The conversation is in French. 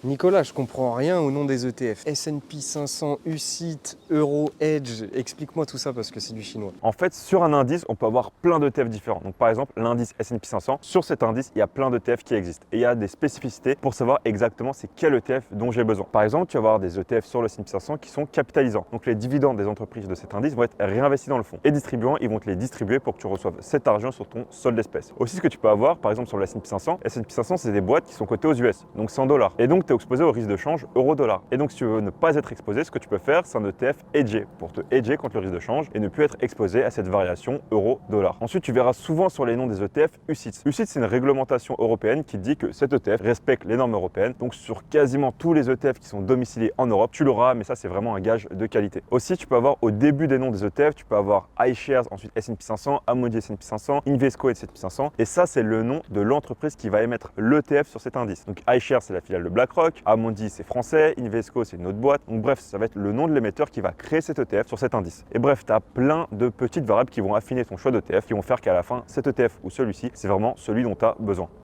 Nicolas, je comprends rien au nom des ETF. S&P 500, UCITS, Euro, Edge, explique-moi tout ça parce que c'est du chinois. En fait, sur un indice, on peut avoir plein d'ETF différents. Donc par exemple, l'indice S&P 500, sur cet indice, il y a plein d'ETF qui existent. Et il y a des spécificités pour savoir exactement c'est quel ETF dont j'ai besoin. Par exemple, tu vas avoir des ETF sur le S&P 500 qui sont capitalisants. Donc les dividendes des entreprises de cet indice vont être réinvestis dans le fonds. Et distribuants, ils vont te les distribuer pour que tu reçoives cet argent sur ton solde d'espèces. Aussi, ce que tu peux avoir, par exemple sur le S&P 500, S&P 500, c'est des boîtes qui sont cotées aux US, donc c'est en dollars. Et donc, tu es exposé au risque de change euro-dollar. Et donc, si tu veux ne pas être exposé, ce que tu peux faire, c'est un ETF hedgé pour te hedger contre le risque de change et ne plus être exposé à cette variation euro-dollar. Ensuite, tu verras souvent sur les noms des ETF UCITS. UCITS, c'est une réglementation européenne qui dit que cet ETF respecte les normes européennes. Donc, sur quasiment tous les ETF qui sont domiciliés en Europe, tu l'auras, mais ça, c'est vraiment un gage de qualité. Aussi, tu peux avoir au début des noms des ETF, tu peux avoir iShares, ensuite S&P 500, Amundi S&P 500, Invesco S&P 500. Et ça, c'est le nom de l'entreprise qui va émettre l'ETF sur cet indice. Donc, iShares, c'est la filiale de BlackRock, Amundi, c'est français, Invesco, c'est une autre boîte. Donc, bref, ça va être le nom de l'émetteur qui va créer cet ETF sur cet indice. Et bref, tu as plein de petites variables qui vont affiner ton choix d'ETF, qui vont faire qu'à la fin, cet ETF ou celui-ci, c'est vraiment celui dont tu as besoin.